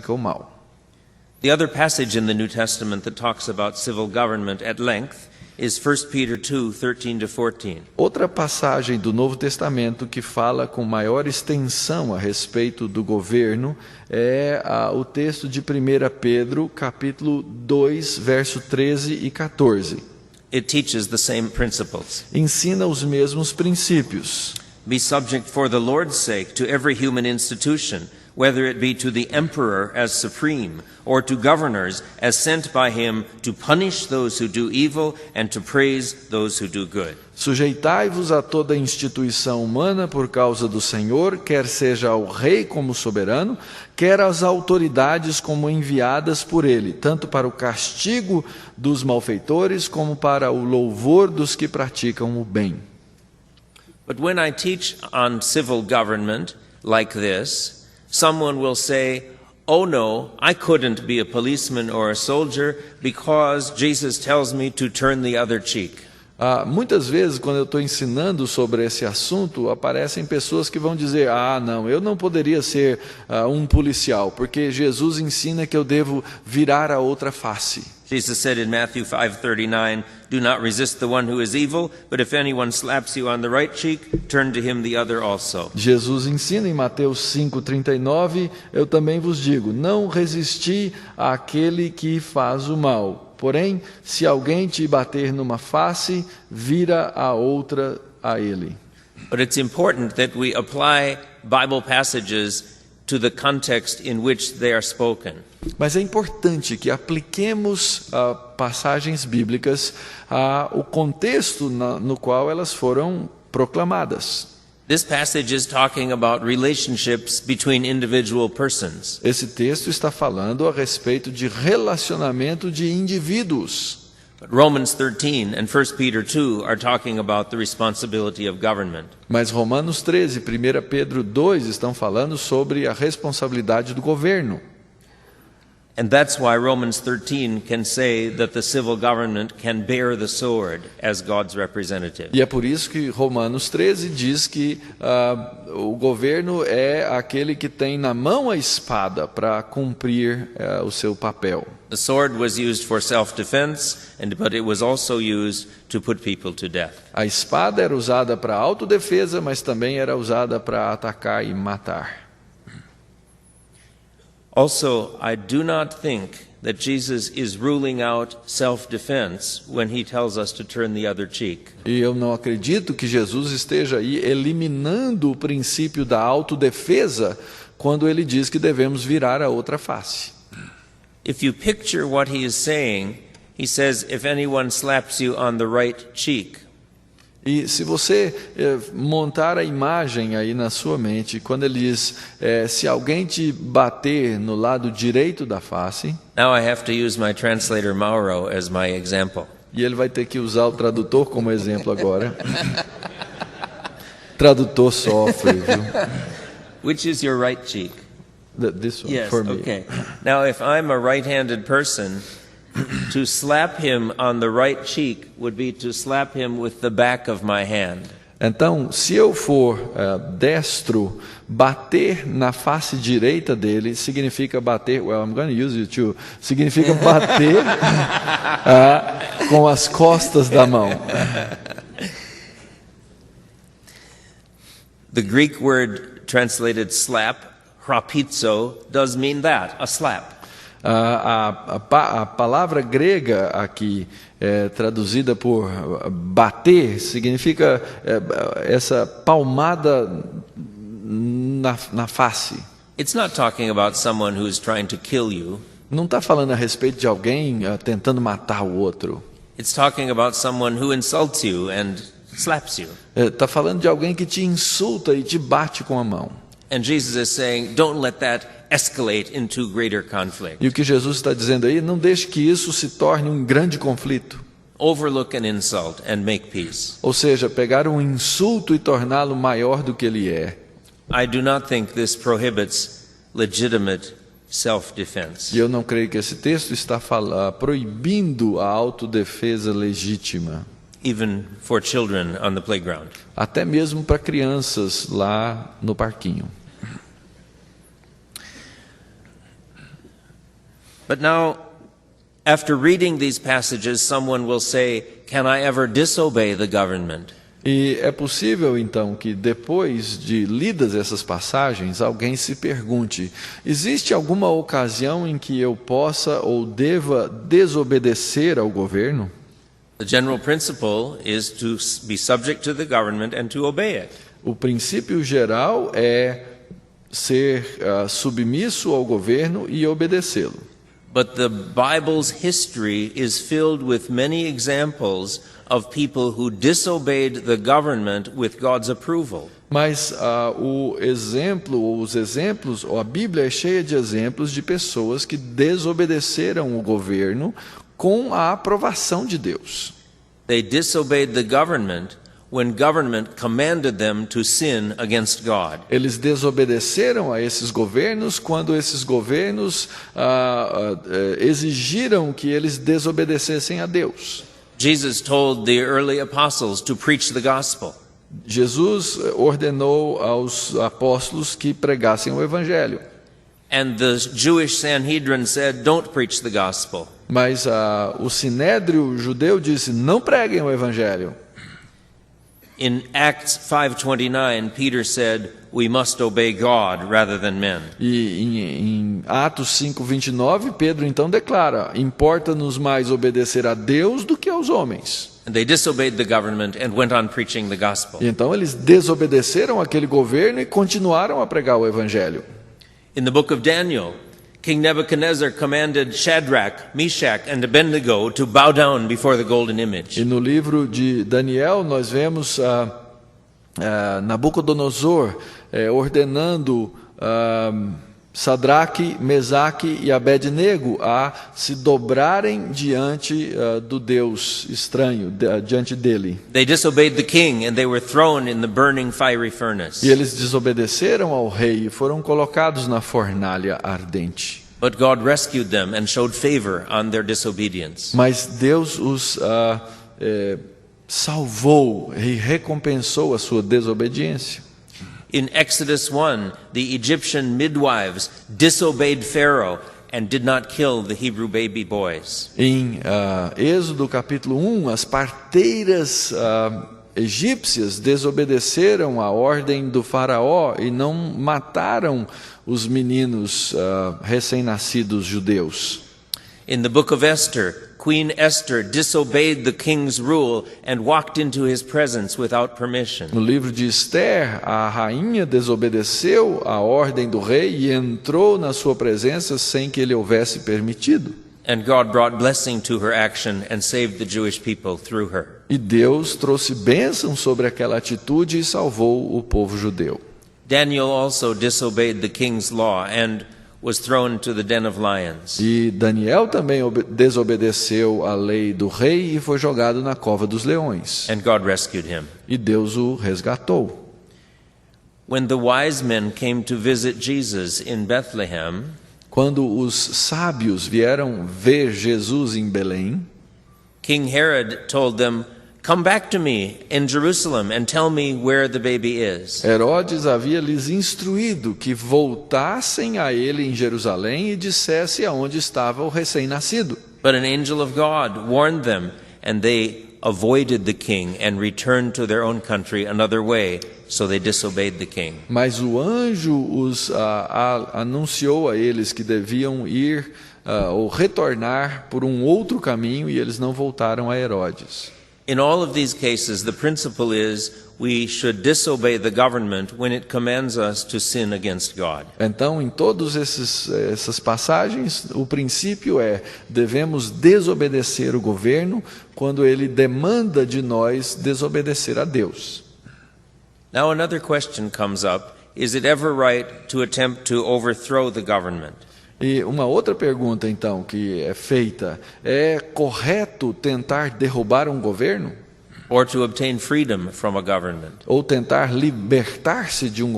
pratica o mal. The other passage in the New Testament that talks about civil government at length is 1 Peter 2:13-14. Outra passagem do Novo Testamento que fala com maior extensão a respeito do governo é o texto de 1 Pedro, capítulo 2, verso 13 e 14. It teaches the same principles. Ensina os mesmos princípios. Be subject for the Lord's sake to every human institution, whether it be to the emperor as supreme, or to governors as sent by him to punish those who do evil and to praise those who do good. Sujeitai-vos a toda instituição humana por causa do Senhor, quer seja ao rei como soberano, quer às autoridades como enviadas por ele, tanto para o castigo dos malfeitores como para o louvor dos que praticam o bem. But when I teach on civil government like this, someone will say, "Oh no, I couldn't be a policeman or a soldier because Jesus tells me to turn the other cheek." Muitas vezes, quando eu estou ensinando sobre esse assunto, aparecem pessoas que vão dizer: não, eu não poderia ser um policial, porque Jesus ensina que eu devo virar a outra face. Jesus said in Matthew 5:39, "Do not resist the one who is evil, but if anyone slaps you on the right cheek, turn to him the other also." Jesus ensina em Mateus 5:39, eu também vos digo, não resisti àquele que faz o mal. Porém, se alguém te bater numa face, vira a outra a ele. But it's important that we apply Bible passages to the context in which they are spoken. Mas é importante que apliquemos passagens bíblicas ao contexto no qual elas foram proclamadas. This passage is talking about relationships between individual persons. Esse texto está falando a respeito de relacionamento de indivíduos. But Romans 13 and 1 Peter 2 are talking about the responsibility of government. Mas Romanos 13 e 1 Pedro 2 estão falando sobre a responsabilidade do governo. And that's why Romans 13 can say that the civil government can bear the sword as God's representative. E é por isso que Romanos 13 diz que o governo é aquele que tem na mão a espada para cumprir o seu papel. The sword was used for self-defense, but it was also used to put people to death. A espada era usada para autodefesa, mas também era usada para atacar e matar. Also, I do not think that Jesus is ruling out self-defense when he tells us to turn the other cheek. E eu não acredito que Jesus esteja aí eliminando o princípio da autodefesa quando ele diz que devemos virar a outra face. If you picture what he is saying, he says, if anyone slaps you on the right cheek. E se você montar a imagem aí na sua mente, quando ele diz, se alguém te bater no lado direito da face... Now I have to use my translator Mauro as my example. E ele vai ter que usar o tradutor como exemplo agora. Tradutor sofre, viu? Which is your right cheek? This one, yes, for me. Okay. Now if I'm a right-handed person... To slap him on the right cheek would be to slap him with the back of my hand. Então, se eu for destro, bater na face direita dele significa bater. Well, I'm going to use you too. Significa bater com as costas da mão. The Greek word translated slap, hrapizo, does mean that, a slap. A palavra grega aqui, traduzida por bater, significa essa palmada na face. It's not talking about someone who's trying to kill you. Não está falando a respeito de alguém tentando matar o outro. It's talking about someone who insults you and slaps you. Está falando de alguém que te insulta e te bate com a mão. And Jesus is saying, don't let that escalate into greater conflict. E o que Jesus está dizendo aí, não deixe que isso se torne um grande conflito. Overlook an insult and make peace. Ou seja, pegar um insulto e torná-lo maior do que ele é. I do not think this prohibits legitimate self-defense. E eu não creio que esse texto está proibindo a autodefesa legítima. Even for children on the playground. Até mesmo para crianças lá no parquinho. But now, after reading these passages, someone will say, can I ever disobey the government? E é possível, então, que depois de lidas essas passagens, alguém se pergunte: existe alguma ocasião em que eu possa ou deva desobedecer ao governo? The general principle is to be subject to the government and to obey it. O princípio geral é ser submisso ao governo e obedecê-lo. But the Bible's history is filled with many examples of people who disobeyed the government with God's approval. Mas os exemplos, ou a Bíblia é cheia de exemplos de pessoas que desobedeceram o governo com a aprovação de Deus. They disobeyed the government when government commanded them to sin against God. Eles desobedeceram a esses governos quando esses governos exigiram que eles desobedecessem a Deus. Jesus told the early apostles to preach the gospel. Jesus ordenou aos apóstolos que pregassem o evangelho. And the Jewish Sanhedrin said, don't preach the gospel. Mas o sinédrio judeu disse: não preguem o evangelho. In Acts 5:29, Peter said, we must obey God rather than men. E em Atos 5:29, Pedro então declara: importa-nos mais obedecer a Deus do que aos homens. And they disobeyed the government and went on preaching the gospel. E então eles desobedeceram aquele governo e continuaram a pregar o evangelho. In the book of Daniel, King Nebuchadnezzar commanded Shadrach, Meshach, and Abednego to bow down before the golden image. E no livro de Daniel nós vemos Nabucodonosor ordenando Sadraque, Mesaque e Abednego a se dobrarem diante do Deus estranho, diante dele. They disobeyed the king and they were thrown in the burning fiery furnace. E eles desobedeceram ao rei e foram colocados na fornalha ardente. But God rescued them and showed favor on their disobedience. Mas Deus os salvou e recompensou a sua desobediência. In Exodus 1, the Egyptian midwives disobeyed Pharaoh and did not kill the Hebrew baby boys. Em Êxodo capítulo 1, as parteiras egípcias desobedeceram a ordem do faraó e não mataram os meninos recém-nascidos judeus. In the book of Esther, Queen Esther disobeyed the king's rule and walked into his presence without permission. No livro de Esther, a rainha desobedeceu a ordem do rei e entrou na sua presença sem que ele houvesse permitido. And God brought blessing to her action and saved the Jewish people through her. E Deus trouxe bênção sobre aquela atitude e salvou o povo judeu. Daniel also disobeyed the king's law and was thrown to the den of lions. E Daniel também desobedeceu a lei do rei e foi jogado na cova dos leões. And God rescued him. E Deus o resgatou. When the wise men came to visit Jesus in Bethlehem, quando os sábios vieram ver Jesus em Belém, King Herod told them, come back to me in Jerusalem and tell me where the baby is. Herodes havia lhes instruído que voltassem a ele em Jerusalém e dissesse aonde estava o recém-nascido. But an angel of God warned them, and they avoided the king and returned to their own country another way, so they disobeyed the king. Mas o anjo os anunciou a eles que deviam ir ou retornar por um outro caminho e eles não voltaram a Herodes. In all of these cases, the principle is we should disobey the government when it commands us to sin against God. Então, em todas essas passagens, o princípio é: devemos desobedecer o governo quando ele demanda de nós desobedecer a Deus. Now another question comes up: is it ever right to attempt to overthrow the government? E uma outra pergunta, então, que é feita: é correto tentar derrubar um governo? Or to obtain freedom from a government? Ou tentar libertar-se de um